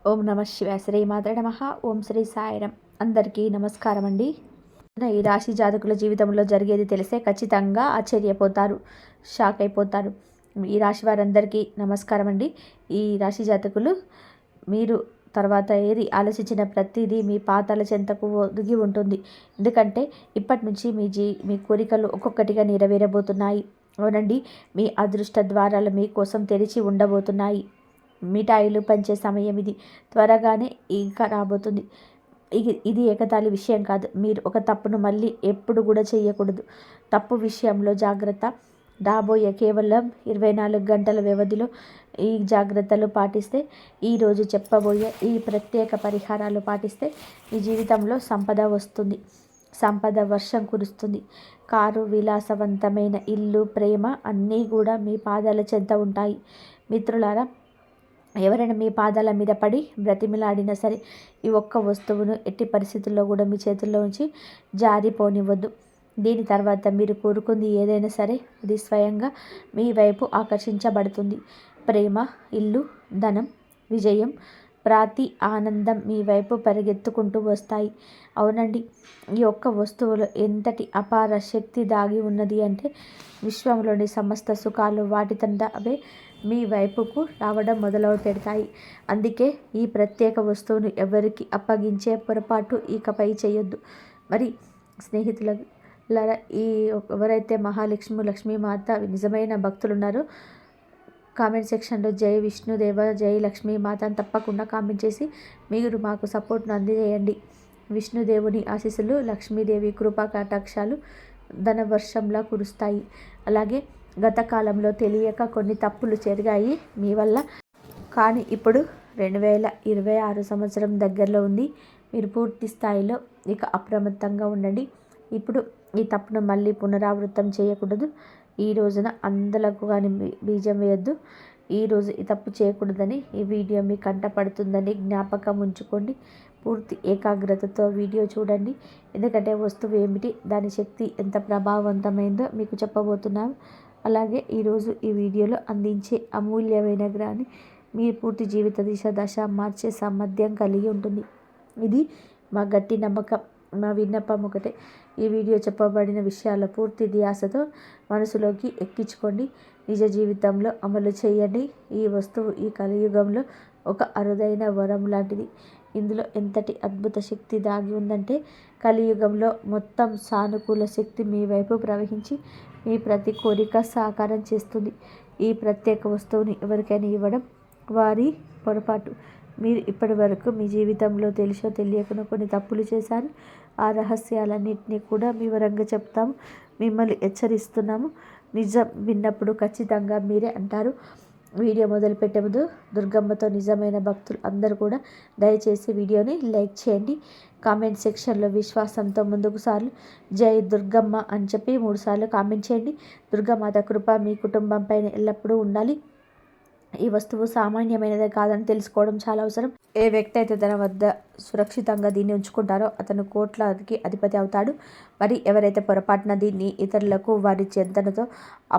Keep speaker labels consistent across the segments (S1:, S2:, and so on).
S1: ఓం నమ శివాయ. శ్రీమాత్రే నమః. ఓం శ్రీ సాయిరం. అందరికీ నమస్కారం అండి. ఈ రాశి జాతకుల జీవితంలో జరిగేది తెలిసే ఖచ్చితంగా ఆశ్చర్యపోతారు, షాక్ అయిపోతారు. ఈ రాశి వారందరికీ నమస్కారం అండి. ఈ రాశి జాతకులు మీరు తర్వాత ఏది ఆలోచించిన ప్రతిదీ మీ పాతాల చెంతకు ఒదిగి ఉంటుంది. ఎందుకంటే ఇప్పటి నుంచి మీ కోరికలు ఒక్కొక్కటిగా నెరవేరబోతున్నాయి. అవునండి, మీ అదృష్ట ద్వారాలు మీకోసం తెరిచి ఉండబోతున్నాయి. మిఠాయిలు పంచే సమయం ఇది. త్వరగానే ఇంకా రాబోతుంది. ఇది ఏకతాళి విషయం కాదు. మీరు ఒక తప్పును మళ్ళీ ఎప్పుడు కూడా చేయకూడదు. తప్పు విషయంలో జాగ్రత్త. రాబోయే కేవలం 24 గంటల వ్యవధిలో ఈ జాగ్రత్తలు పాటిస్తే, ఈరోజు చెప్పబోయే ఈ ప్రత్యేక పరిహారాలు పాటిస్తే మీ జీవితంలో సంపద వస్తుంది. సంపద వర్షం కురుస్తుంది. కారు, విలాసవంతమైన ఇల్లు, ప్రేమ అన్నీ కూడా మీ పాదాల చెంత ఉంటాయి. మిత్రులారా, ఎవరైనా మీ పాదాల మీద పడి బ్రతిమిలాడినా సరే ఈ ఒక్క వస్తువును ఎట్టి పరిస్థితుల్లో కూడా మీ చేతుల్లో ఉంచి జారిపోనివ్వద్దు. దీని తర్వాత మీరు కోరుకుంది ఏదైనా సరే అది స్వయంగా మీ వైపు ఆకర్షించబడుతుంది. ప్రేమ, ఇల్లు, ధనం, విజయం, ప్రతి ఆనందం మీ వైపు పరిగెత్తుకుంటూ వస్తాయి. అవునండి, ఈ ఒక్క వస్తువులో ఎంతటి అపార శక్తి దాగి ఉన్నది అంటే విశ్వంలోని సమస్త సుఖాలు వాటితంతా అవే మీ వైపుకు రావడం మొదలు పెడతాయి. అందుకే ఈ ప్రత్యేక వస్తువును ఎవరికి అప్పగించే పొరపాటు ఇకపై చేయొద్దు. మరి స్నేహితులారా, ఈ ఎవరైతే లక్ష్మీమాత నిజమైన భక్తులు ఉన్నారో కామెంట్ సెక్షన్లో జై విష్ణుదేవ, జై లక్ష్మీమాత అని తప్పకుండా కామెంట్ చేసి మీరు మాకు సపోర్ట్ను అందజేయండి. విష్ణుదేవుని ఆశీస్సులు, లక్ష్మీదేవి కృపా కటాక్షాలు ధనవర్షంలా కురుస్తాయి. అలాగే గత కాలంలో తెలియక కొన్ని తప్పులు జరిగాయి మీ వల్ల. కానీ ఇప్పుడు 2026 సంవత్సరం దగ్గరలో ఉంది. మీరు పూర్తి స్థాయిలో ఇక అప్రమత్తంగా ఉండండి. ఇప్పుడు ఈ తప్పును మళ్ళీ పునరావృతం చేయకూడదు. ఈ రోజున అందలకు కానీ బీజం వేయద్దు. ఈరోజు ఈ తప్పు చేయకూడదని ఈ వీడియో మీ కంటపడుతుందని జ్ఞాపకం ఉంచుకోండి. పూర్తి ఏకాగ్రతతో వీడియో చూడండి. ఎందుకంటే వస్తువు ఏమిటి, దాని శక్తి ఎంత ప్రభావవంతమైందో మీకు చెప్పబోతున్నాను. అలాగే ఈరోజు ఈ వీడియోలో అందించే అమూల్యమైన జ్ఞాని మీ పూర్తి జీవిత దశ మార్చే సామర్థ్యం కలిగి ఉంటుంది. ఇది మా గట్టి నమ్మకం. మా విన్నపం ఒకటే, ఈ వీడియో చెప్పబడిన విషయాల పూర్తి ధ్యాసతో మనసులోకి ఎక్కించుకోండి. నిజ జీవితంలో అమలు చేయండి. ఈ వస్తువు ఈ కలియుగంలో ఒక అరుదైన వరం లాంటిది. ఇందులో ఎంతటి అద్భుత శక్తి దాగి ఉందంటే కలియుగంలో మొత్తం సానుకూల శక్తి మీ వైపు ప్రవహించి మీ ప్రతి కోరిక సాకారం చేస్తుంది. ఈ ప్రత్యేక వస్తువుని ఎవరికైనా ఇవ్వడం వారి పొరపాటు. మీరు ఇప్పటి వరకు మీ జీవితంలో తెలుసో తెలియకనో కొన్ని తప్పులు చేశారు. ఆ రహస్యాలన్నింటినీ కూడా వివరంగా చెప్తాము. మిమ్మల్ని హెచ్చరిస్తున్నాము. నిజం విన్నప్పుడు ఖచ్చితంగా మీరే అంటారు. వీడియో మొదలుపెట్టే ముందు దుర్గమ్మతో నిజమైన భక్తులు అందరూ కూడా దయచేసి వీడియోని లైక్ చేయండి. కామెంట్ సెక్షన్లో విశ్వాసంతో ముందుకు సార్లు జై దుర్గమ్మ అని చెప్పి 3 సార్లు కామెంట్ చేయండి. దుర్గామాత కృప మీ కుటుంబం పైన ఎల్లప్పుడూ ఉండాలి. ఈ వస్తువు సామాన్యమైనదే కాదని తెలుసుకోవడం చాలా అవసరం. ఏ వ్యక్తి అయితే తన వద్ద సురక్షితంగా దీన్ని ఉంచుకుంటారో అతను కోట్లకి అధిపతి అవుతాడు. మరి ఎవరైతే పొరపాటున దీన్ని ఇతరులకు వారి చెంతనతో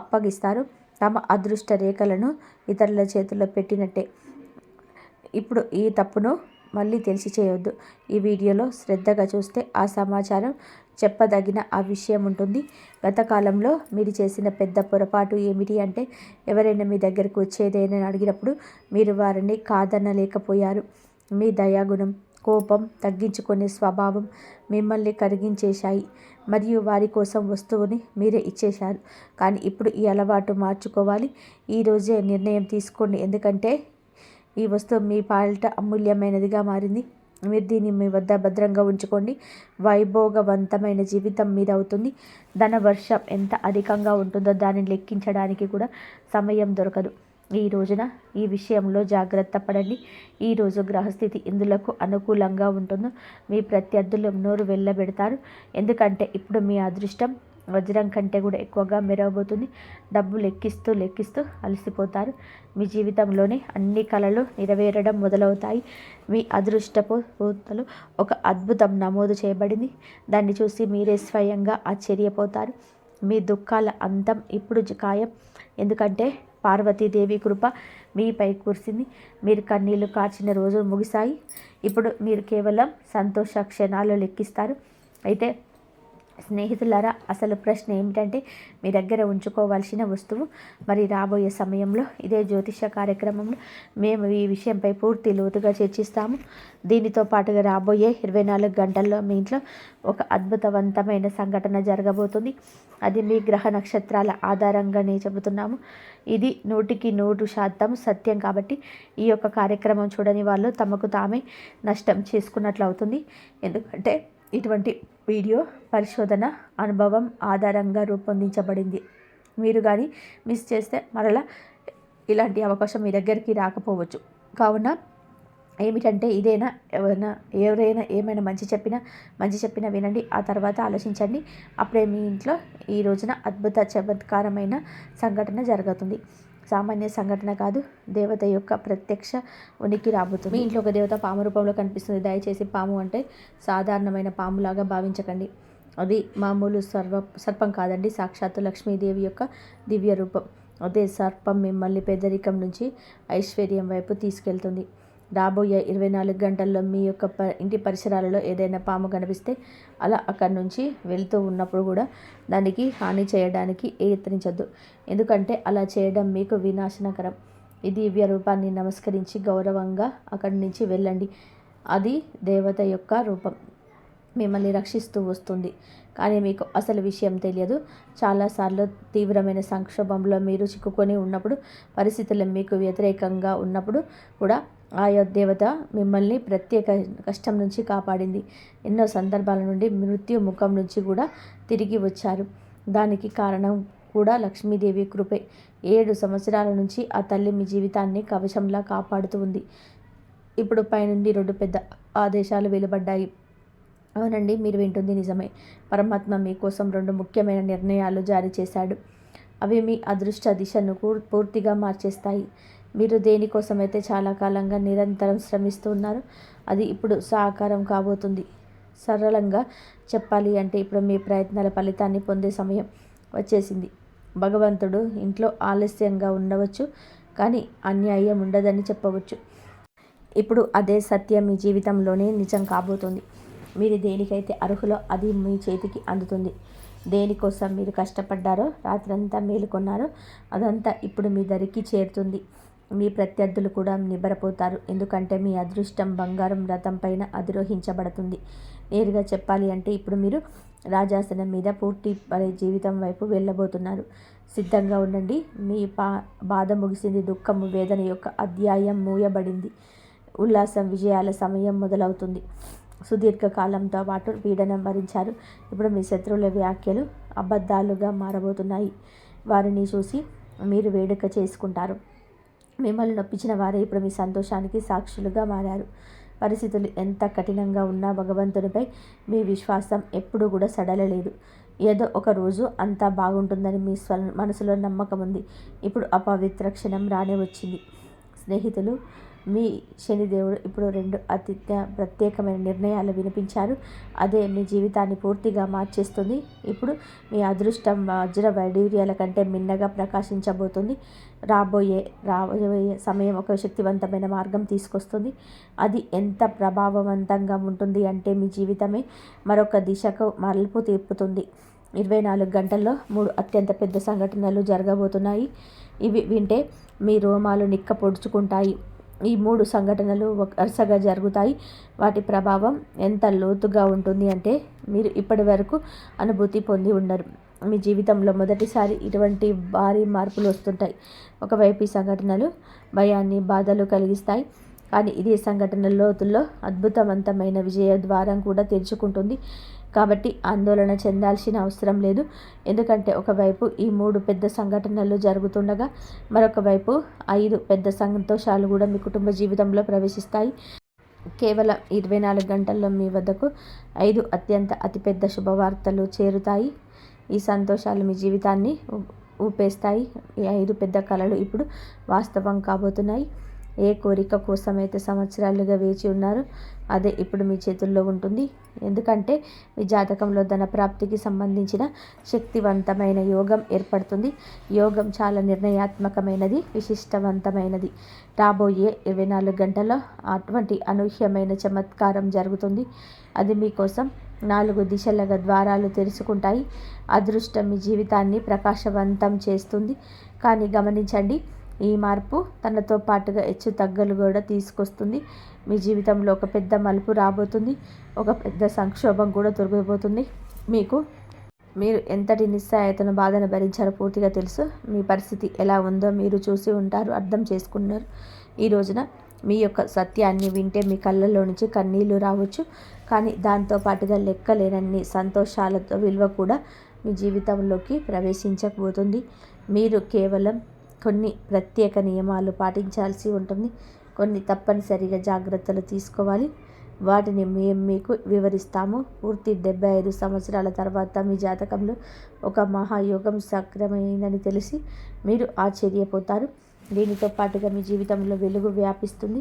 S1: అప్పగిస్తారో తమ అదృష్ట రేఖలను ఇతరుల చేతుల్లో పెట్టినట్టే. ఇప్పుడు ఈ తప్పును మళ్ళీ తెలిసి చేయవద్దు. ఈ వీడియోలో శ్రద్ధగా చూస్తే ఆ సమాచారం చెప్పదగిన ఆ విషయం ఉంటుంది. గత కాలంలో మీరు చేసిన పెద్ద పొరపాటు ఏమిటి అంటే ఎవరైనా మీ దగ్గరకు వచ్చేదేనని అడిగినప్పుడు మీరు వారిని కాదనలేకపోయారు. మీ దయాగుణం, కోపం తగ్గించుకునే స్వభావం మిమ్మల్ని కరిగించేశాయి. మరియు వారి కోసం వస్తువుని మీరే ఇచ్చేశారు. కానీ ఇప్పుడు ఈ అలవాటు మార్చుకోవాలి. ఈరోజే నిర్ణయం తీసుకోండి. ఎందుకంటే ఈ వస్తువు మీ పాలిట అమూల్యమైనదిగా మారింది. మీరు దీన్ని మీ వద్ద భద్రంగా ఉంచుకోండి. వైభోగవంతమైన జీవితం మీద అవుతుంది. ధనవర్షం ఎంత అధికంగా ఉంటుందో దానిని లెక్కించడానికి కూడా సమయం దొరకదు. ఈ రోజున ఈ విషయంలో జాగ్రత్త పడండి. ఈరోజు గ్రహస్థితి ఇందులకు అనుకూలంగా ఉంటుందో మీ ప్రత్యర్థులు నోరు వెళ్ళబెడతారు. ఎందుకంటే ఇప్పుడు మీ అదృష్టం వజ్రం కంటే కూడా ఎక్కువగా మెరవబోతుంది. డబ్బు లెక్కిస్తూ అలసిపోతారు. మీ జీవితంలోనే అన్ని కళలు నెరవేరడం మొదలవుతాయి. మీ అదృష్టపు పూతలు ఒక అద్భుతం నమోదు చేయబడింది. దాన్ని చూసి మీరే స్వయంగా ఆశ్చర్యపోతారు. మీ దుఃఖాల అంతం ఇప్పుడు ఖాయం. ఎందుకంటే పార్వతీదేవి కృప మీపై కురిసింది. మీరు కన్నీళ్లు కార్చిన రోజులు ముగిశాయి. ఇప్పుడు మీరు కేవలం సంతోష క్షణాలు లెక్కిస్తారు. అయితే స్నేహితులారా, అసలు ప్రశ్న ఏమిటంటే, మీ దగ్గర ఉంచుకోవాల్సిన వస్తువు. మరి రాబోయే సమయంలో ఇదే జ్యోతిష కార్యక్రమంలో మేము ఈ విషయంపై పూర్తి లోతుగా చర్చిస్తాము. దీనితో పాటుగా రాబోయే 24 గంటల్లో మీ ఇంట్లో ఒక అద్భుతవంతమైన సంఘటన జరగబోతుంది. అది మీ గ్రహ నక్షత్రాల ఆధారంగానే చెబుతున్నాము. ఇది 100% సత్యం. కాబట్టి ఈ యొక్క కార్యక్రమం చూడని వాళ్ళు తమకు తామే నష్టం చేసుకున్నట్లు అవుతుంది. ఎందుకంటే ఇటువంటి వీడియో పరిశోధన అనుభవం ఆధారంగా రూపొందించబడింది. మీరు కానీ మిస్ చేస్తే మరలా ఇలాంటి అవకాశం మీ దగ్గరికి రాకపోవచ్చు. కావున ఏమిటంటే, ఎవరైనా ఏమైనా మంచి చెప్పినా వినండి. ఆ తర్వాత ఆలోచించండి. అప్పుడే మీ ఇంట్లో ఈ రోజున అద్భుత చమత్కారమైన సంఘటన జరుగుతుంది. సామాన్య సంఘటన కాదు, దేవత యొక్క ప్రత్యక్ష ఉనికి రాబోతుంది. మీ ఇంట్లో ఒక దేవత పాము రూపంలో కనిపిస్తుంది. దయచేసి పాము అంటే సాధారణమైన పాములాగా భావించకండి. అది మామూలు సర్పం కాదండి, సాక్షాత్తు లక్ష్మీదేవి యొక్క దివ్య రూపం. అదే సర్పం మిమ్మల్ని పేదరికం నుంచి ఐశ్వర్యం వైపు తీసుకెళ్తుంది. రాబోయే 24 గంటల్లో మీ యొక్క ఇంటి పరిసరాలలో ఏదైనా పాము కనిపిస్తే అలా అక్కడి నుంచి వెళ్తూ ఉన్నప్పుడు కూడా దానికి హాని చేయడానికి యత్నించద్దు. ఎందుకంటే అలా చేయడం మీకు వినాశనకరం. ఈ దివ్య రూపాన్ని నమస్కరించి గౌరవంగా అక్కడి నుంచి వెళ్ళండి. అది దేవత యొక్క రూపం, మిమ్మల్ని రక్షిస్తూ వస్తుంది. కానీ మీకు అసలు విషయం తెలియదు. చాలాసార్లు తీవ్రమైన సంక్షోభంలో మీరు చిక్కుకొని ఉన్నప్పుడు, పరిస్థితులు మీకు వ్యతిరేకంగా ఉన్నప్పుడు కూడా ఆయా దేవత మిమ్మల్ని ప్రత్యేక కష్టం నుంచి కాపాడింది. ఎన్నో సందర్భాల నుండి మృత్యు ముఖం నుంచి కూడా తిరిగి వచ్చారు. దానికి కారణం కూడా లక్ష్మీదేవి కృపే. 7 సంవత్సరాల నుంచి ఆ తల్లి మీ జీవితాన్ని కవచంలా కాపాడుతూ ఉంది. ఇప్పుడు పైనుండి 2 పెద్ద ఆదేశాలు వెలువడ్డాయి. అవునండి, మీరు వింటుంది నిజమే. పరమాత్మ మీకోసం 2 ముఖ్యమైన నిర్ణయాలు జారీ చేశాడు. అవి మీ అదృష్ట దిశను పూర్తిగా మార్చేస్తాయి. మీరు దేనికోసమైతే చాలా కాలంగా నిరంతరం శ్రమిస్తూ ఉన్నారు, అది ఇప్పుడు సాకారం కాబోతుంది. సరళంగా చెప్పాలి అంటే ఇప్పుడు మీ ప్రయత్నాల ఫలితాన్ని పొందే సమయం వచ్చేసింది. భగవంతుడు ఇంట్లో ఆలస్యంగా ఉండవచ్చు, కానీ అన్యాయం ఉండదని చెప్పవచ్చు. ఇప్పుడు అదే సత్యం మీ జీవితంలోనే నిజం కాబోతుంది. మీరు దేనికైతే అర్హులో అది మీ చేతికి అందుతుంది. దేనికోసం మీరు కష్టపడ్డారో, రాత్రంతా మేలుకొన్నారో అదంతా ఇప్పుడు మీ దరికి చేరుతుంది. మీ ప్రత్యర్థులు కూడా నిబ్బరపోతారు. ఎందుకంటే మీ అదృష్టం బంగారం రథం పైన అధిరోహించబడుతుంది. నేరుగా చెప్పాలి అంటే ఇప్పుడు మీరు రాజాసనం మీద పూర్తి జీవితం వైపు వెళ్ళబోతున్నారు. సిద్ధంగా ఉండండి. మీ బాధ ముగిసింది. దుఃఖము, వేదన యొక్క అధ్యాయం మూయబడింది. ఉల్లాసం, విజయాల సమయం మొదలవుతుంది. సుదీర్ఘకాలంతో పాటు పీడనం భరించారు. ఇప్పుడు మీ శత్రువుల వ్యాఖ్యలు అబద్ధాలుగా మారబోతున్నాయి. వారిని చూసి మీరు వేడుక చేసుకుంటారు. మిమ్మల్ని నొప్పించిన వారే ఇప్పుడు మీ సంతోషానికి సాక్షులుగా మారారు. పరిస్థితులు ఎంత కఠినంగా ఉన్నా భగవంతునిపై మీ విశ్వాసం ఎప్పుడూ కూడా సడలలేదు. ఏదో ఒక రోజు అంతా బాగుంటుందని మీ మనసులో నమ్మకం ఉంది. ఇప్పుడు అపవిత్ర క్షణం రానే వచ్చింది. స్నేహితులు, మీ శనిదేవుడు ఇప్పుడు 2 అత్యంత ప్రత్యేకమైన నిర్ణయాలు వినిపించారు. అదే మీ జీవితాన్ని పూర్తిగా మార్చేస్తుంది. ఇప్పుడు మీ అదృష్టం వజ్ర వైడూర్యాల కంటే మిన్నగా ప్రకాశించబోతుంది. రాబోయే సమయం ఒక శక్తివంతమైన మార్గం తీసుకొస్తుంది. అది ఎంత ప్రభావవంతంగా ఉంటుంది అంటే మీ జీవితమే మరొక దిశకు మలుపు తిప్పుతుంది. 24 గంటల్లో 3 అత్యంత పెద్ద సంఘటనలు జరగబోతున్నాయి. ఇవి వింటే మీ రోమాలు నిక్క పొడుచుకుంటాయి. ఈ 3 సంఘటనలు వరుసగా జరుగుతాయి. వాటి ప్రభావం ఎంత లోతుగా ఉంటుంది అంటే మీరు ఇప్పటి వరకు అనుభూతి పొంది ఉండరు. మీ జీవితంలో మొదటిసారి ఇటువంటి భారీ మార్పులు వస్తుంటాయి. ఒకవైపు ఈ సంఘటనలు భయాన్ని, బాధలు కలిగిస్తాయి. కానీ ఇదే సంఘటన లోతుల్లో అద్భుతవంతమైన విజయ ద్వారం కూడా తెరుచుకుంటుంది. కాబట్టి ఆందోళన చెందాల్సిన అవసరం లేదు. ఎందుకంటే ఒకవైపు ఈ 3 పెద్ద సంఘటనలు జరుగుతుండగా మరొక వైపు 5 పెద్ద సంతోషాలు కూడా మీ కుటుంబ జీవితంలో ప్రవేశిస్తాయి. కేవలం 24 గంటల్లో మీ వద్దకు 5 అతిపెద్ద శుభవార్తలు చేరుతాయి. ఈ సంతోషాలు మీ జీవితాన్ని ఊపేస్తాయి. ఈ 5 పెద్ద కలలు ఇప్పుడు వాస్తవం కాబోతున్నాయి. ఏ కోరిక కోసమైతే సంవత్సరాలుగా వేచి ఉన్నారో అదే ఇప్పుడు మీ చేతుల్లో ఉంటుంది. ఎందుకంటే మీ జాతకంలో ధన ప్రాప్తికి సంబంధించిన శక్తివంతమైన యోగం ఏర్పడుతుంది. యోగం చాలా నిర్ణయాత్మకమైనది, విశిష్టవంతమైనది. రాబోయే 24 గంటల్లో అటువంటి అనూహ్యమైన చమత్కారం జరుగుతుంది. అది మీకోసం 4 దిశలుగా ద్వారాలు తెరుచుకుంటాయి. అదృష్టం మీ జీవితాన్ని ప్రకాశవంతం చేస్తుంది. కానీ గమనించండి, ఈ మార్పు తనతో పాటుగా హెచ్చు తగ్గులు కూడా తీసుకొస్తుంది. మీ జీవితంలో ఒక పెద్ద మలుపు రాబోతుంది. ఒక పెద్ద సంక్షోభం కూడా తొలగిపోతుంది. మీరు ఎంతటి నిస్సహాయతను బాధను భరించారో పూర్తిగా తెలుసు. మీ పరిస్థితి ఎలా ఉందో మీరు చూసి ఉంటారు, అర్థం చేసుకున్నారు. ఈ రోజున మీ యొక్క సత్యాన్ని వింటే మీ కళ్ళల్లో నుంచి కన్నీళ్లు రావచ్చు. కానీ దాంతో పాటుగా లెక్కలేనన్ని సంతోషాలతో విలువ కూడా మీ జీవితంలోకి ప్రవేశించకపోతుంది. మీరు కేవలం కొన్ని ప్రత్యేక నియమాలు పాటించాల్సి ఉంటుంది. కొన్ని తప్పనిసరిగా జాగ్రత్తలు తీసుకోవాలి. వాటిని మేము మీకు వివరిస్తాము. పూర్తి 75 సంవత్సరాల తర్వాత మీ జాతకంలో ఒక మహాయోగం సక్రమైందని తెలిసి మీరు ఆశ్చర్యపోతారు. దీనితో పాటుగా మీ జీవితంలో వెలుగు వ్యాపిస్తుంది.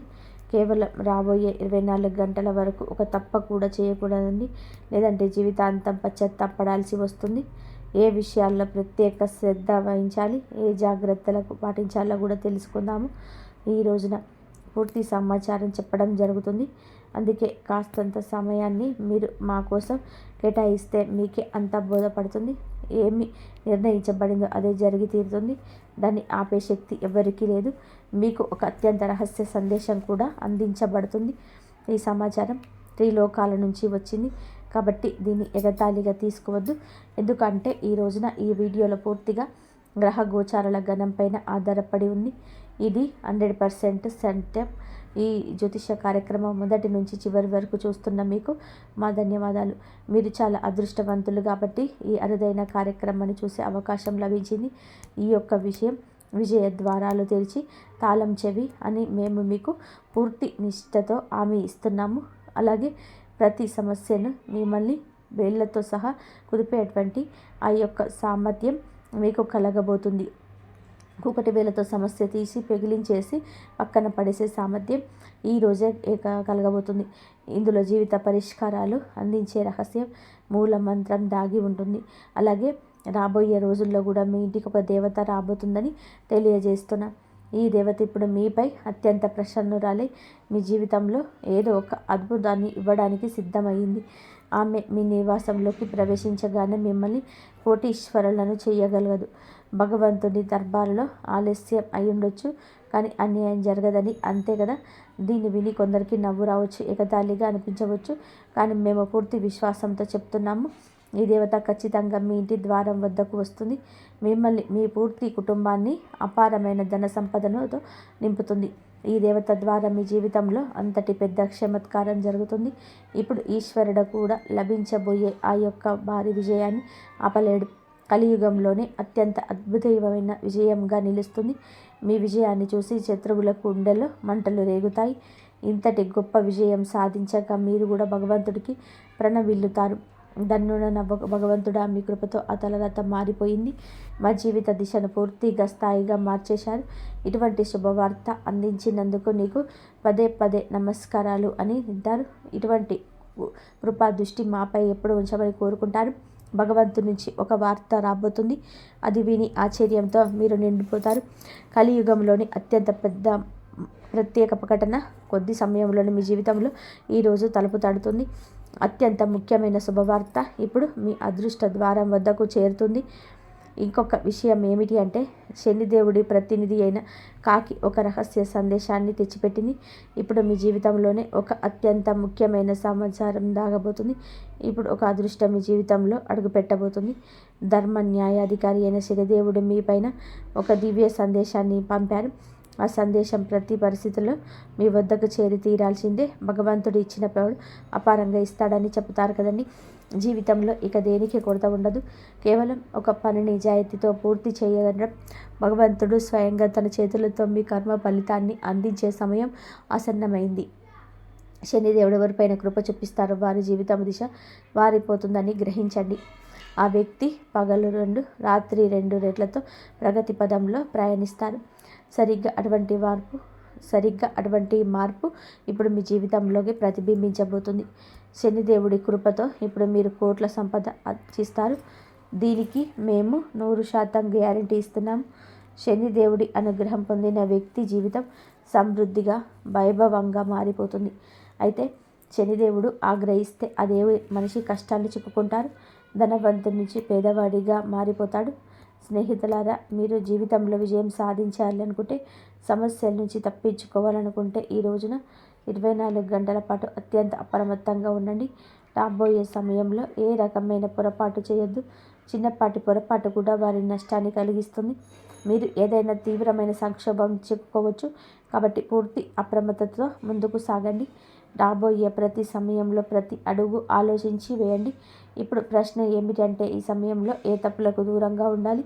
S1: కేవలం రాబోయే 24 గంటల వరకు ఒక తప్ప కూడా చేయకూడదండి. లేదంటే జీవితాంతం పశ్చాత్తాపడాల్సి వస్తుంది. ఏ విషయాల్లో ప్రత్యేక శ్రద్ధ వహించాలి, ఏ జాగ్రత్తలకు పాటించాలో కూడా తెలుసుకుందాము. ఈ రోజున పూర్తి సమాచారం చెప్పడం జరుగుతుంది. అందుకే కాస్తంత సమయాన్ని మీరు మా కోసం కేటాయిస్తే మీకే అంత బోధపడుతుంది. ఏమి నిర్ణయించబడిందో అదే జరిగి తీరుతుంది. దాన్ని ఆపే శక్తి ఎవరికీ లేదు. మీకు ఒక అత్యంత రహస్య సందేశం కూడా అందించబడుతుంది. ఈ సమాచారం త్రిలోకాల నుంచి వచ్చింది కాబట్టి దీన్ని ఎగతాళిగా తీసుకోవద్దు. ఎందుకంటే ఈ రోజున ఈ వీడియోలో పూర్తిగా గ్రహ గోచారాల గణం పైన ఆధారపడి ఉంది. ఇది 100% సత్యం. ఈ జ్యోతిష కార్యక్రమం మొదటి నుంచి చివరి వరకు చూస్తున్న మీకు మా ధన్యవాదాలు. మీరు చాలా అదృష్టవంతులు కాబట్టి ఈ అరుదైన కార్యక్రమాన్ని చూసే అవకాశం లభించింది. ఈ యొక్క విషయం విజయ ద్వారాలు తెరిచి తాళం చెవి అని మేము మీకు పూర్తి నిష్ఠతో హామీ ఇస్తున్నాము. అలాగే ప్రతి సమస్యను మిమ్మల్ని వేళ్లతో సహా కుదిపేటువంటి ఆ యొక్క సామర్థ్యం మీకు కలగబోతుంది. కూకటి వేలతో సమస్య తీసి పెగిలించేసి పక్కన పడేసే సామర్థ్యం ఈరోజే కలగబోతుంది. ఇందులో జీవిత పరిష్కారాలు అందించే రహస్యం మూల మంత్రం దాగి ఉంటుంది. అలాగే రాబోయే రోజుల్లో కూడా మీ ఇంటికి ఒక దేవత రాబోతుందని తెలియజేస్తున్నా. ఈ దేవత ఇప్పుడు మీపై అత్యంత ప్రసన్నురాలై మీ జీవితంలో ఏదో ఒక అద్భుతాన్ని ఇవ్వడానికి సిద్ధమైంది. ఆమె మీ నివాసంలోకి ప్రవేశించగానే మిమ్మల్ని కోటీశ్వరులను చేయగలగదు. భగవంతుని దర్బారులో ఆలస్యం అయి ఉండొచ్చు, కానీ అన్యాయం జరగదని, అంతే కదా. దీన్ని విని కొందరికి నవ్వు రావచ్చు, ఎగతాళిగా అనిపించవచ్చు. కానీ మేము పూర్తి విశ్వాసంతో చెప్తున్నాము, ఈ దేవత ఖచ్చితంగా మీ ఇంటి ద్వారం వద్దకు వస్తుంది. మిమ్మల్ని, మీ పూర్తి కుటుంబాన్ని అపారమైన ధన సంపదనతో నింపుతుంది. ఈ దేవత ద్వారా మీ జీవితంలో అంతటి పెద్ద చమత్కారం జరుగుతుంది. ఇప్పుడు ఈశ్వరుడు కూడా లభించబోయే ఆ యొక్క భారీ విజయాన్ని ఆపలేడు. కలియుగంలోనే అత్యంత అద్భుతమైన విజయంగా నిలుస్తుంది. మీ విజయాన్ని చూసి శత్రువుల గుండెల్లో మంటలు రేగుతాయి. ఇంతటి గొప్ప విజయం సాధించాక మీరు కూడా భగవంతుడికి ప్రణవిల్లుతారు. దన్నున భగవంతుడా, మీ కృపతో ఆ తలరాత మారిపోయింది. మా జీవిత దిశను పూర్తిగా స్థాయిగా మార్చేశారు. ఇటువంటి శుభవార్త అందించినందుకు నీకు పదే పదే నమస్కారాలు అని వింటారు. ఇటువంటి కృపా దృష్టి మాపై ఎప్పుడు ఉంచమని కోరుకుంటారు. భగవంతుడి నుంచి ఒక వార్త రాబోతుంది. అది విని ఆశ్చర్యంతో మీరు నిండిపోతారు. కలియుగంలోని అత్యంత పెద్ద ప్రత్యేక ప్రకటన కొద్ది సమయంలోనే మీ జీవితంలో ఈరోజు తలుపు తడుతుంది. అత్యంత ముఖ్యమైన శుభవార్త ఇప్పుడు మీ అదృష్ట ద్వారం వద్దకు చేరుతుంది. ఇంకొక విషయం ఏమిటి అంటే, శనిదేవుడి ప్రతినిధి అయిన కాకి ఒక రహస్య సందేశాన్ని తెచ్చిపెట్టింది. ఇప్పుడు మీ జీవితంలోనే ఒక అత్యంత ముఖ్యమైన సమాచారం దాగబోతుంది. ఇప్పుడు ఒక అదృష్టం మీ జీవితంలో అడుగుపెట్టబోతుంది. ధర్మ న్యాయాధికారి అయిన శనిదేవుడు మీ పైన ఒక దివ్య సందేశాన్ని పంపారు. ఆ సందేశం ప్రతి పరిస్థితుల్లో మీ వద్దకు చేరి తీరాల్సిందే. భగవంతుడు ఇచ్చిన పౌడు అపారంగా ఇస్తాడని చెప్తారు కదండి. జీవితంలో ఇక దేనికి కొరత ఉండదు. కేవలం ఒక పని నిజాయితీతో పూర్తి చేయగలడం. భగవంతుడు స్వయంగా తన చేతులతో మీ కర్మ ఫలితాన్ని అందించే సమయం ఆసన్నమైంది. శనిదేవుడు ఎవరిపైన కృప చూపిస్తారో వారి జీవితం దిశ మారిపోతుందని గ్రహించండి. ఆ వ్యక్తి పగలు 2, రాత్రి 2 రెట్లతో ప్రగతి పదంలో ప్రయాణిస్తారు. సరిగ్గా అటువంటి మార్పు సరిగ్గా అటువంటి మార్పు ఇప్పుడు మీ జీవితంలోకి ప్రతిబింబించబోతుంది. శనిదేవుడి కృపతో ఇప్పుడు మీరు కోట్ల సంపద అర్జిస్తారు. దీనికి మేము 100% గ్యారంటీ ఇస్తున్నాము. శనిదేవుడి అనుగ్రహం పొందిన వ్యక్తి జీవితం సమృద్ధిగా వైభవంగా మారిపోతుంది. అయితే శనిదేవుడు ఆగ్రహిస్తే అదే మనిషి కష్టాలు చిక్కుకుంటారు. ధనవంతుడి నుంచి పేదవాడిగా మారిపోతాడు. స్నేహితులారా, మీరు జీవితంలో విజయం సాధించాలనుకుంటే, సమస్యల నుంచి తప్పించుకోవాలనుకుంటే ఈ రోజున 24 గంటల పాటు అత్యంత అప్రమత్తంగా ఉండండి. రాబోయే సమయంలో ఏ రకమైన పొరపాటు చేయొద్దు. చిన్నపాటి పొరపాటు కూడా వారి నష్టాన్ని కలిగిస్తుంది. మీరు ఏదైనా తీవ్రమైన సంక్షోభం చిక్కుకోవచ్చు. కాబట్టి పూర్తి అప్రమత్తతో ముందుకు సాగండి. రాబోయే ప్రతి సమయంలో ప్రతి అడుగు ఆలోచించి వేయండి. ఇప్పుడు ప్రశ్న ఏమిటంటే, ఈ సమయంలో ఏ తప్పులకు దూరంగా ఉండాలి,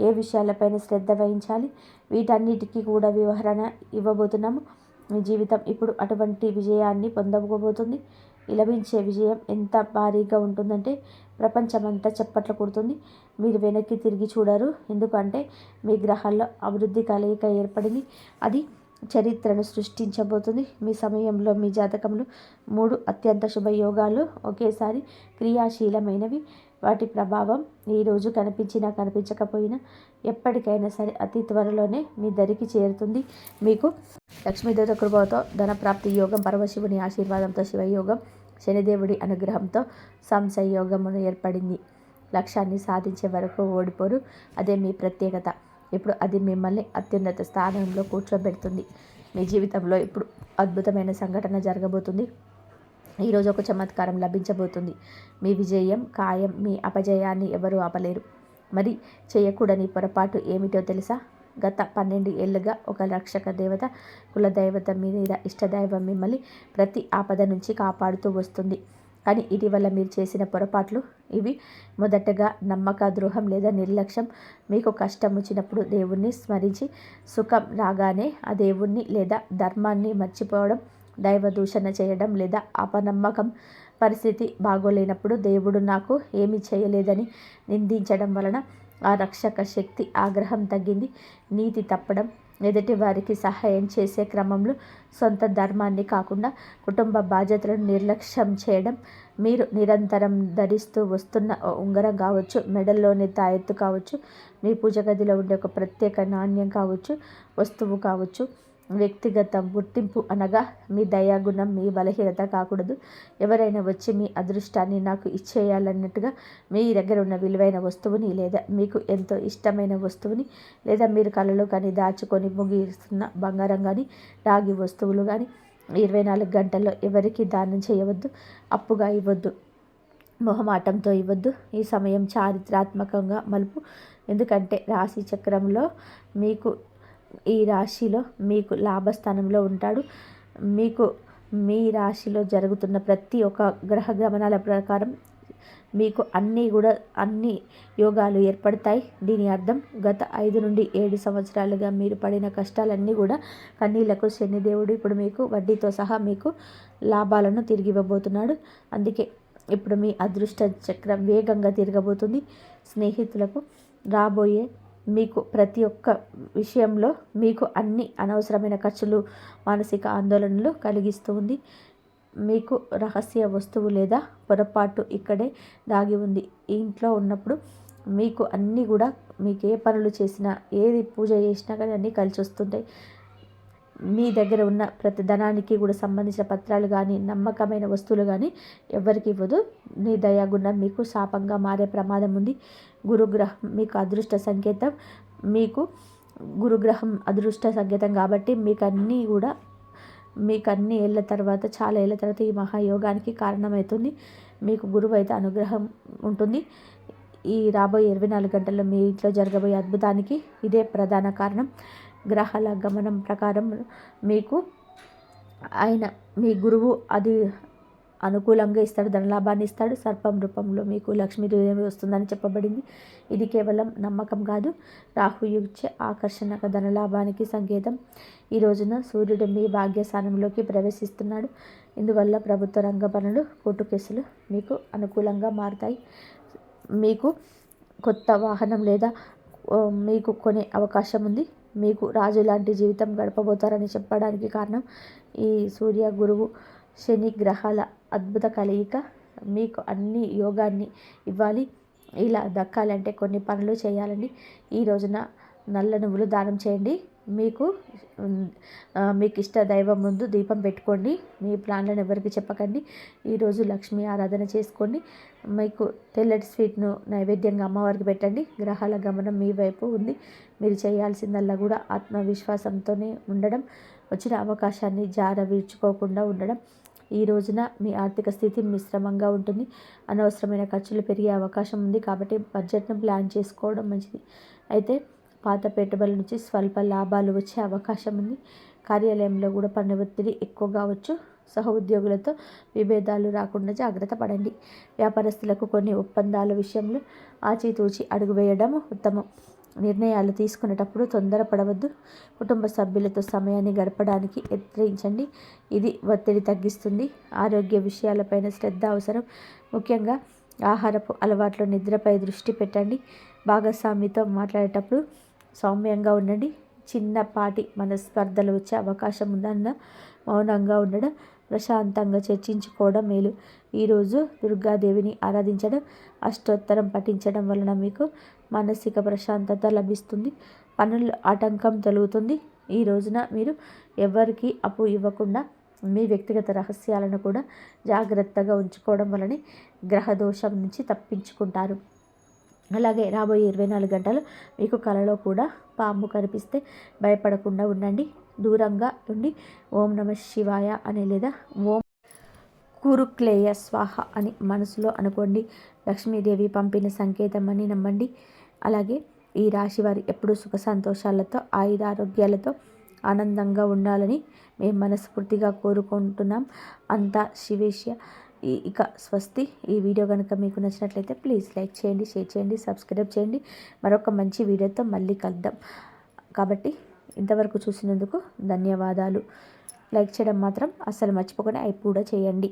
S1: ఏ విషయాలపైన శ్రద్ధ వహించాలి, వీటన్నిటికీ కూడా వివరణ ఇవ్వబోతున్నాము. మీ జీవితం ఇప్పుడు అటువంటి విజయాన్ని పొందబోతుంది. లభించే విజయం ఎంత భారీగా ఉంటుందంటే ప్రపంచమంతా చప్పట్లు కొడుతుంది. మీరు వెనక్కి తిరిగి చూడరు. ఎందుకంటే మీ గ్రహాల్లో అభివృద్ధి కలయిక ఏర్పడింది. అది చరిత్రను సృష్టించబోతుంది. మీ సమయంలో మీ జాతకంలో 3 అత్యంత శుభయోగాలు ఒకేసారి క్రియాశీలమైనవి. వాటి ప్రభావం ఈరోజు కనిపించినా కనిపించకపోయినా ఎప్పటికైనా సరే అతి త్వరలోనే మీ దరికి చేరుతుంది. మీకు లక్ష్మీదేవత కృపతో ధనప్రాప్తి యోగం, పరమశివుని ఆశీర్వాదంతో శివయోగం, శనిదేవుడి అనుగ్రహంతో సంశయోగమును ఏర్పడింది. లక్ష్యాన్ని సాధించే వరకు ఓడిపోరు. అదే మీ ప్రత్యేకత. ఇప్పుడు అది మిమ్మల్ని అత్యున్నత స్థానంలో కూర్చోబెడుతుంది. మీ జీవితంలో ఇప్పుడు అద్భుతమైన సంఘటన జరగబోతుంది. ఈరోజు ఒక చమత్కారం లభించబోతుంది. మీ విజయం ఖాయం. మీ అపజయాన్ని ఎవరూ ఆపలేరు. మరి చేయకూడని పొరపాటు ఏమిటో తెలుసా? గత 12 ఏళ్లుగా ఒక రక్షక దేవత, కులదైవత మీద ఇష్టదైవం మిమ్మల్ని ప్రతి ఆపద నుంచి కాపాడుతూ వస్తుంది. కానీ ఇటీవల మీరు చేసిన పొరపాట్లు ఇవి. మొదటగా నమ్మక ద్రోహం లేదా నిర్లక్ష్యం. మీకు కష్టం వచ్చినప్పుడు దేవుణ్ణి స్మరించి సుఖం రాగానే ఆ దేవుణ్ణి లేదా ధర్మాన్ని మర్చిపోవడం, దైవ దూషణ చేయడం లేదా అపనమ్మకం. పరిస్థితి బాగోలేనప్పుడు దేవుడు నాకు ఏమీ చేయలేదని నిందించడం వలన ఆ రక్షక శక్తి ఆగ్రహం తగ్గింది. నీతి తప్పడం, ఎదుటి వారికి సహాయం చేసే క్రమంలో సొంత ధర్మాన్ని కాకుండా కుటుంబ బాధ్యతలను నిర్లక్ష్యం చేయడం, మీరు నిరంతరం ధరిస్తూ వస్తున్న ఉంగరం కావచ్చు, మెడల్లోని తాయెత్తు కావచ్చు, మీ పూజ గదిలో ఉండే ఒక ప్రత్యేక నాణ్యం కావచ్చు, వస్తువు కావచ్చు, వ్యక్తిగత గుర్తింపు అనగా మీ దయాగుణం మీ బలహీనత కాకూడదు. ఎవరైనా వచ్చి మీ అదృష్టాన్ని నాకు ఇచ్చేయాలన్నట్టుగా మీ దగ్గర ఉన్న విలువైన వస్తువుని లేదా మీకు ఎంతో ఇష్టమైన వస్తువుని లేదా మీరు కలలో కానీ దాచుకొని ముగిస్తున్న బంగారం కానీ రాగి వస్తువులు కానీ 24 గంటల్లో ఎవరికి దానం చేయవద్దు. అప్పుగా ఇవ్వద్దు. మొహమాటంతో ఇవ్వద్దు. ఈ సమయం చారిత్రాత్మకంగా మలుపు. ఎందుకంటే రాశి చక్రంలో మీకు ఈ రాశిలో మీకు లాభస్థానంలో ఉంటాడు. మీకు మీ రాశిలో జరుగుతున్న ప్రతి ఒక్క గ్రహ గమనాల ప్రకారం మీకు అన్ని యోగాలు ఏర్పడతాయి. దీని అర్థం గత 5 నుండి 7 సంవత్సరాలుగా మీరు పడిన కష్టాలన్నీ కూడా కన్నీళ్లకు శనిదేవుడు ఇప్పుడు మీకు వడ్డీతో సహా మీకు లాభాలను తిరిగి ఇవ్వబోతున్నాడు. అందుకే ఇప్పుడు మీ అదృష్ట చక్రం వేగంగా తిరగబోతుంది. స్నేహితులకు రాబోయే మీకు ప్రతి ఒక్క విషయంలో మీకు అన్ని అనవసరమైన ఖర్చులు, మానసిక ఆందోళనలు కలిగిస్తూ ఉంది. మీకు రహస్య వస్తువు లేదా పొరపాటు ఇక్కడే దాగి ఉంది. ఈ ఇంట్లో ఉన్నప్పుడు మీకు అన్నీ కూడా మీకు ఏ పనులు చేసినా, ఏది పూజ చేసినా కానీ అన్నీ కలిసి వస్తుంటాయి. మీ దగ్గర ఉన్న ప్రతి ధనానికి కూడా సంబంధించిన పత్రాలు కానీ, నమ్మకమైన వస్తువులు కానీ ఎవరికి ఇవ్వదు. మీ దయాగుణం మీకు శాపంగా మారే ప్రమాదం ఉంది. గురుగ్రహం మీకు అదృష్ట సంకేతం. మీకు గురుగ్రహం అదృష్ట సంకేతం కాబట్టి మీకు అన్ని ఏళ్ళ తర్వాత, చాలా ఏళ్ళ తర్వాత ఈ మహాయోగానికి కారణమవుతుంది. మీకు గురువు అయితే అనుగ్రహం ఉంటుంది. ఈ రాబోయే 24 గంటల్లో మీ ఇంట్లో జరగబోయే అద్భుతానికి ఇదే ప్రధాన కారణం. గ్రహాల గమనం ప్రకారం మీకు మీ గురువు అది అనుకూలంగా ఇస్తాడు, ధనలాభాన్ని ఇస్తాడు. సర్పం రూపంలో మీకు లక్ష్మీదేవి వస్తుందని చెప్పబడింది. ఇది కేవలం నమ్మకం కాదు, రాహు ఇచ్చే ఆకర్షణక ధనలాభానికి సంకేతం. ఈ రోజున సూర్యుడు మీ భాగ్యస్థానంలోకి ప్రవేశిస్తున్నాడు. ఇందువల్ల ప్రభుత్వ రంగ పనులు, కోర్టు కేసులు మీకు అనుకూలంగా మారుతాయి. మీకు కొత్త వాహనం లేదా మీకు కొనే అవకాశం ఉంది. మీకు రాజు లాంటి జీవితం గడపబోతారని చెప్పడానికి కారణం ఈ సూర్య గురువు శని గ్రహాల అద్భుత కలయిక మీకు అన్ని యోగాన్ని ఇవ్వాలి. ఇలా దక్కాలంటే కొన్ని పనులు చేయాలండి. ఈ రోజున నల్ల నువ్వులు దానం చేయండి. మీకు ఇష్ట దైవం ముందు దీపం పెట్టుకోండి. మీ ప్లాన్లను ఎవరికి చెప్పకండి. ఈరోజు లక్ష్మీ ఆరాధన చేసుకోండి. మీకు తెల్లటి స్వీట్ను నైవేద్యంగా అమ్మవారికి పెట్టండి. గ్రహాల గమనం మీ వైపు ఉంది. మీరు చేయాల్సిందల్లా కూడా ఆత్మవిశ్వాసంతోనే ఉండడం, వచ్చిన అవకాశాన్ని విడుచుకోకుండా ఉండడం. ఈ రోజున మీ ఆర్థిక స్థితి మిశ్రమంగా ఉంటుంది. అనవసరమైన ఖర్చులు పెరిగే అవకాశం ఉంది. కాబట్టి బడ్జెట్ను ప్లాన్ చేసుకోవడం మంచిది. అయితే పాత పెట్టుబడుల నుంచి స్వల్ప లాభాలు వచ్చే అవకాశం ఉంది. కార్యాలయంలో కూడా పని ఒత్తిడి ఎక్కువ కావచ్చు. సహ ఉద్యోగులతో విభేదాలు రాకుండా జాగ్రత్త పడండి. వ్యాపారస్తులకు కొన్ని ఒప్పందాల విషయంలో ఆచితూచి అడుగు వేయడం ఉత్తమం. నిర్ణయాలు తీసుకునేటప్పుడు తొందరపడవద్దు. కుటుంబ సభ్యులతో సమయాన్ని గడపడానికి యత్నించండి. ఇది ఒత్తిడి తగ్గిస్తుంది. ఆరోగ్య విషయాలపైన శ్రద్ధ అవసరం. ముఖ్యంగా ఆహారపు అలవాట్లు, నిద్రపై దృష్టి పెట్టండి. భాగస్వామితో మాట్లాడేటప్పుడు సౌమ్యంగా ఉండండి. చిన్నపాటి మనస్పర్ధలు వచ్చే అవకాశం ఉందన్న మౌనంగా ఉండడం, ప్రశాంతంగా చర్చించుకోవడం మేలు. ఈరోజు దుర్గాదేవిని ఆరాధించడం, అష్టోత్తరం పఠించడం వలన మీకు మానసిక ప్రశాంతత లభిస్తుంది. పనుల్లో ఆటంకం తొలుగుతుంది. ఈ రోజున మీరు ఎవరికి అప్పు ఇవ్వకుండా మీ వ్యక్తిగత రహస్యాలను కూడా జాగ్రత్తగా ఉంచుకోవడం వలన గ్రహదోషం నుంచి తప్పించుకుంటారు. అలాగే రాబోయే 24 గంటలు మీకు కలలో కూడా పాము కనిపిస్తే భయపడకుండా ఉండండి. దూరంగా ఉండి ఓం నమ శివాయ అని లేదా ఓం కురుక్లేయ స్వాహ అని మనసులో అనుకోండి. లక్ష్మీదేవి పంపిన సంకేతం అని నమ్మండి. అలాగే ఈ రాశి వారు ఎప్పుడూ సుఖ సంతోషాలతో, ఆయురారోగ్యాలతో ఆనందంగా ఉండాలని మేము మనస్ఫూర్తిగా కోరుకుంటున్నాం. అంతా శివేశ్య. ఇక స్వస్తి. ఈ వీడియో కనుక మీకు నచ్చినట్లయితే ప్లీజ్ లైక్ చేయండి, షేర్ చేయండి, సబ్స్క్రైబ్ చేయండి. మరొక మంచి వీడియోతో మళ్ళీ కలుద్దాం. కాబట్టి ఇంతవరకు చూసినందుకు ధన్యవాదాలు. లైక్ చేయడం మాత్రం అస్సలు మర్చిపోకుండా కూడా చేయండి.